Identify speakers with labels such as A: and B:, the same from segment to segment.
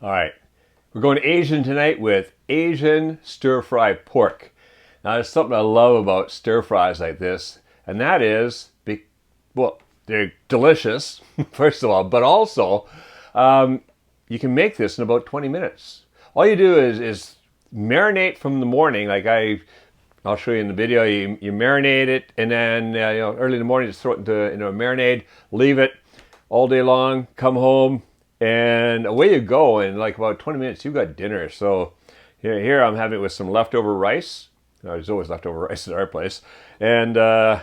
A: All right, we're going Asian tonight with Asian stir-fry pork. Now, there's something I love about stir-fries like this, and that is, well, they're delicious, first of all, but also you can make this in about 20 minutes. All you do is marinate from the morning, like I'll show you in the video. You marinate it, and then early in the morning, just throw it into a marinade, leave it all day long, come home, and away you go. In like about 20 minutes, you've got dinner. So here I'm having it with some leftover rice. There's always leftover rice at our place. And yeah,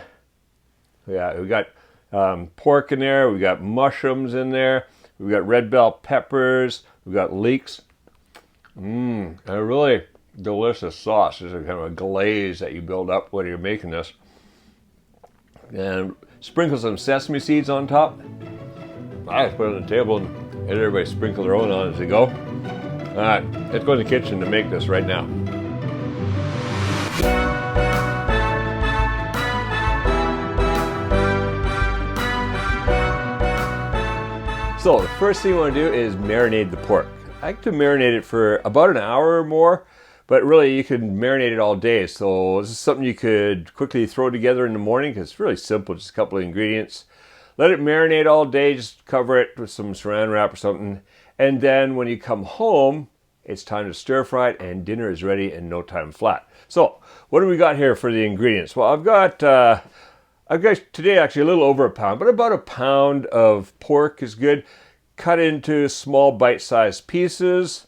A: we got pork in there. We got mushrooms in there. We got red bell peppers. We got leeks. A really delicious sauce. It's a kind of a glaze that you build up when you're making this. And sprinkle some sesame seeds on top. I just put it on the table and everybody sprinkle their own on as they go. All right, let's go in the kitchen to make this right now. So the first thing you want to do is marinate the pork. I like to marinate it for about an hour or more, but really you can marinate it all day. So this is something you could quickly throw together in the morning because it's really simple, just a couple of ingredients. Let it marinate all day, just cover it with some saran wrap or something. And then when you come home, it's time to stir fry it and dinner is ready in no time flat. So what do we got here for the ingredients? Well, I've got today actually a little over a pound, but about a pound of pork is good. Cut into small bite-sized pieces.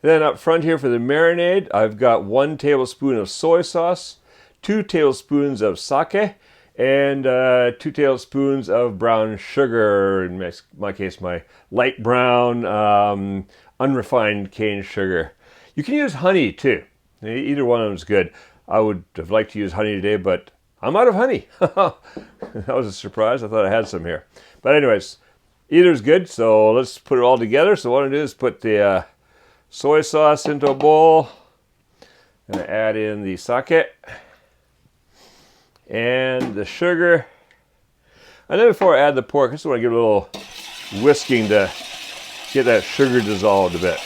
A: Then up front here for the marinade, I've got 1 tablespoon of soy sauce, 2 tablespoons of sake, and 2 tablespoons of brown sugar, in my case, my light brown, unrefined cane sugar. You can use honey too. Either one of them is good. I would have liked to use honey today, but I'm out of honey. That was a surprise. I thought I had some here. But anyways, either is good, so let's put it all together. So what I'm going to do is put the soy sauce into a bowl. I'm going to add in the sake and the sugar. And then before I add the pork, I just want to give it a little whisking to get that sugar dissolved a bit.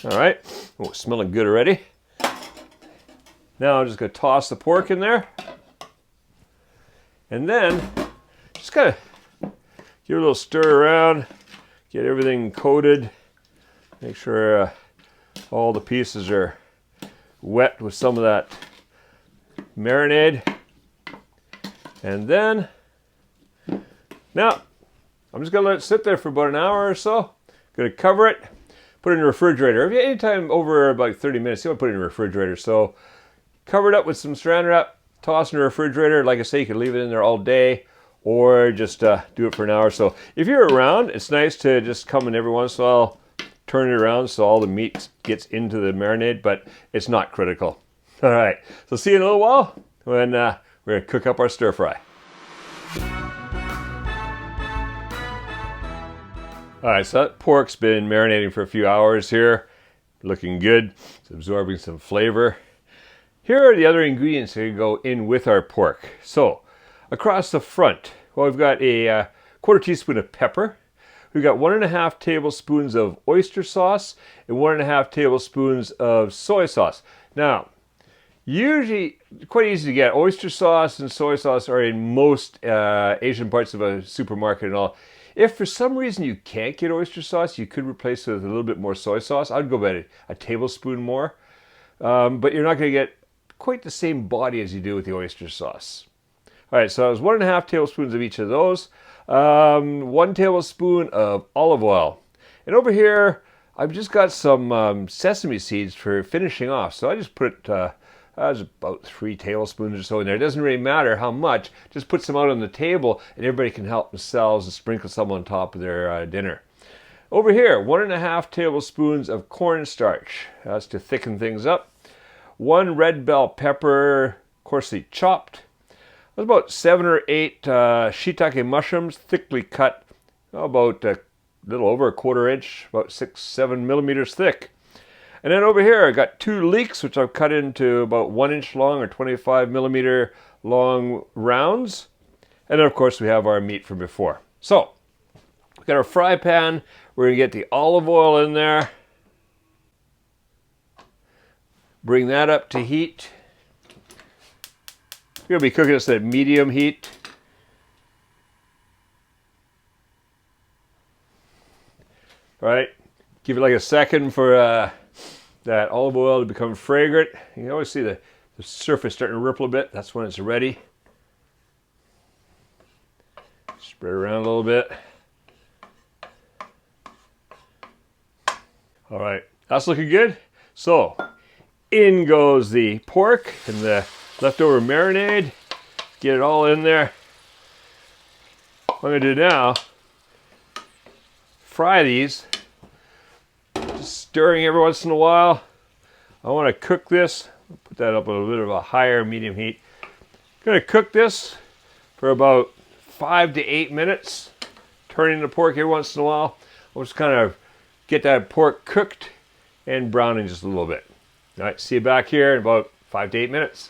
A: All right, oh, smelling good already. Now I'm just going to toss the pork in there. And then just kind of give it a little stir around, get everything coated, make sure all the pieces are wet with some of that marinade. And then, now, I'm just going to let it sit there for about an hour or so. Going to cover it, put it in the refrigerator. If you anytime over about 30 minutes, you want to put it in the refrigerator. So cover it up with some saran wrap, toss in the refrigerator. Like I say, you can leave it in there all day or just do it for an hour. So if you're around, it's nice to just come in every once in a while, turn it around so all the meat gets into the marinade, but it's not critical. All right, so see you in a little while when we're going to cook up our stir fry. All right, so that pork's been marinating for a few hours here. Looking good. It's absorbing some flavor. Here are the other ingredients that go in with our pork. So, across the front, well, we've got a 1/4 teaspoon of pepper. We've got 1.5 tablespoons of oyster sauce and 1.5 tablespoons of soy sauce. Now, usually quite easy to get. Oyster sauce and soy sauce are in most Asian parts of a supermarket and all. If for some reason you can't get oyster sauce, you could replace it with a little bit more soy sauce. I'd go about a tablespoon more. But you're not going to get quite the same body as you do with the oyster sauce. All right, so that was 1.5 tablespoons of each of those. 1 tablespoon of olive oil. And over here, I've just got some sesame seeds for finishing off. So I just put there's about 3 tablespoons or so in there. It doesn't really matter how much. Just put some out on the table and everybody can help themselves and sprinkle some on top of their dinner. Over here, 1.5 tablespoons of cornstarch. That's to thicken things up. 1 red bell pepper, coarsely chopped. There's about 7 or 8 shiitake mushrooms, thickly cut, about a little over 1/4 inch, about 6-7 millimeters thick. And then over here, I got 2 leeks, which I've cut into about 1 inch long or 25 millimeter long rounds. And then, of course, we have our meat from before. So, we've got our fry pan. We're going to get the olive oil in there. Bring that up to heat. We're going to be cooking this at medium heat. All right, give it like a second for that olive oil to become fragrant. You can always see the surface starting to ripple a bit. That's when it's ready. Spread it around a little bit. All right, that's looking good. So, in goes the pork and the leftover marinade. Get it all in there. What I'm going to do now, fry these. Just stirring every once in a while. I want to cook this. Put that up a little bit of a higher medium heat. Going to cook this for about 5 to 8 minutes. Turning the pork every once in a while. I'll just kind of get that pork cooked and browning just a little bit. All right, see you back here in about 5 to 8 minutes.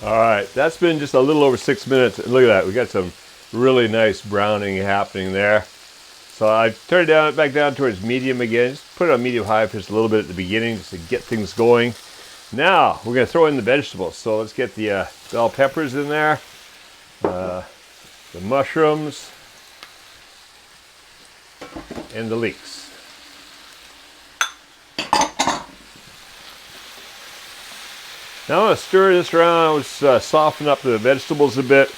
A: All right, that's been just a little over 6 minutes. And look at that, we got some really nice browning happening there. So I turned it back down towards medium again. Just put it on medium high for just a little bit at the beginning just to get things going. Now we're going to throw in the vegetables. So let's get the bell peppers in there, the mushrooms, and the leeks. Now I'm going to stir this around, soften up the vegetables a bit.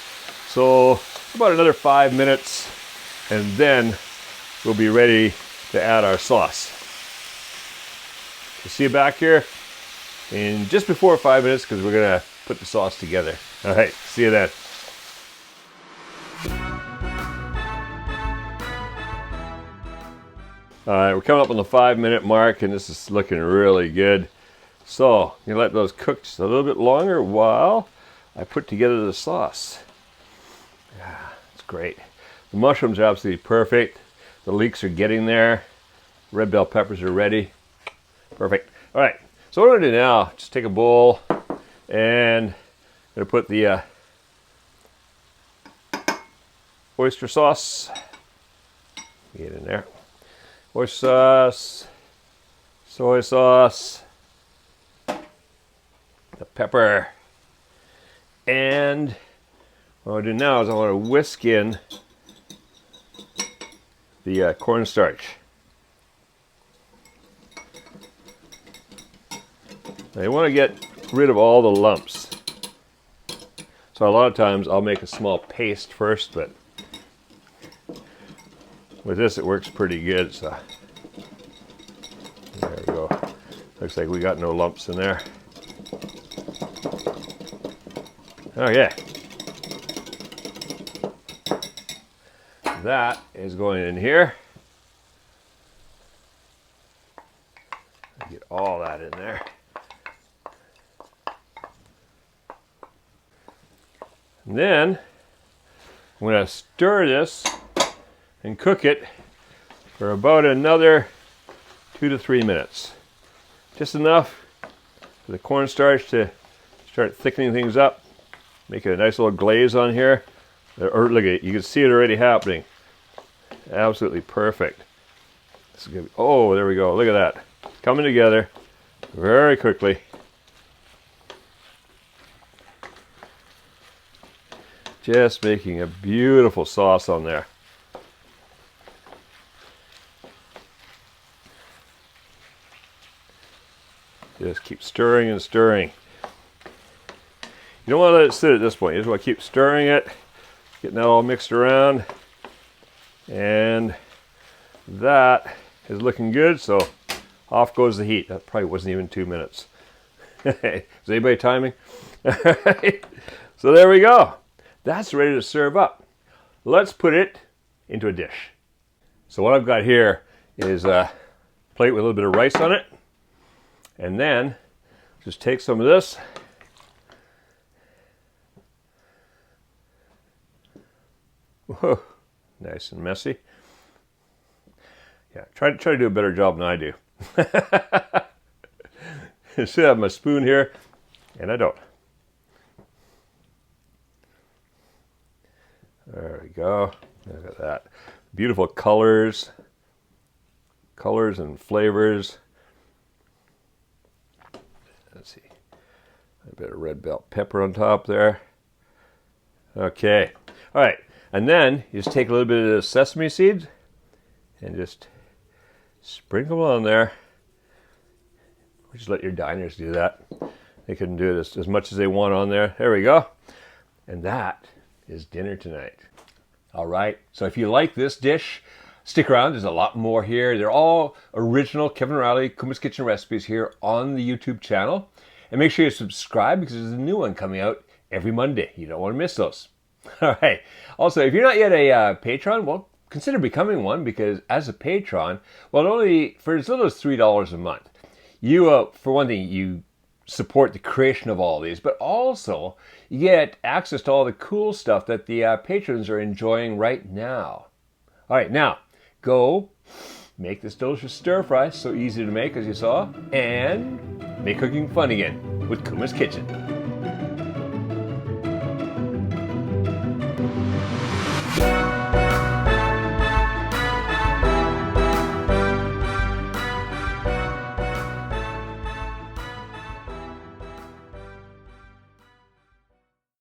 A: So about another 5 minutes, and then we'll be ready to add our sauce. We'll see you back here in just before 5 minutes because we're going to put the sauce together. All right, see you then. All right, we're coming up on the 5-minute mark, and this is looking really good. So, you let those cook just a little bit longer while I put together the sauce. Yeah, it's great. The mushrooms are absolutely perfect. The leeks are getting there. Red bell peppers are ready. Perfect. All right, so what I'm gonna do now, just take a bowl and I'm gonna put the oyster sauce. Get it in there. Oyster sauce, soy sauce, the pepper, and what I'll do now is I want to whisk in the cornstarch. Now you want to get rid of all the lumps. So a lot of times I'll make a small paste first, but with this it works pretty good. So there we go. Looks like we got no lumps in there. Oh yeah. That is going in here. Get all that in there. And then I'm going to stir this and cook it for about another 2 to 3 minutes. Just enough for the cornstarch to start thickening things up. Make it a nice little glaze on here. Or look at it, you can see it already happening. Absolutely perfect. This is good. Oh, there we go. Look at that. Coming together very quickly. Just making a beautiful sauce on there. Just keep stirring and stirring. You don't want to let it sit at this point. You just want to keep stirring it, getting that all mixed around. And that is looking good, so off goes the heat. That probably wasn't even 2 minutes. Is anybody timing? Alright, so there we go. That's ready to serve up. Let's put it into a dish. So what I've got here is a plate with a little bit of rice on it. And then just take some of this. Whoa, nice and messy. Yeah, try to do a better job than I do. I should have my spoon here, and I don't. There we go. Look at that. Beautiful colors. Colors and flavors. Let's see. A bit of red bell pepper on top there. Okay. All right. And then you just take a little bit of the sesame seeds and just sprinkle on there. Or just let your diners do that. They can do this as much as they want on there. There we go. And that is dinner tonight. All right. So if you like this dish, stick around. There's a lot more here. They're all original Kevin Riley Kuma's Kitchen recipes here on the YouTube channel. And make sure you subscribe because there's a new one coming out every Monday. You don't want to miss those. All right. Also, if you're not yet a patron, well, consider becoming one because as a patron, well, only for as little as $3 a month, you, for one thing, you support the creation of all these, but also you get access to all the cool stuff that the patrons are enjoying right now. All right, now go make this delicious stir fry, so easy to make as you saw, and make cooking fun again with Kuma's Kitchen.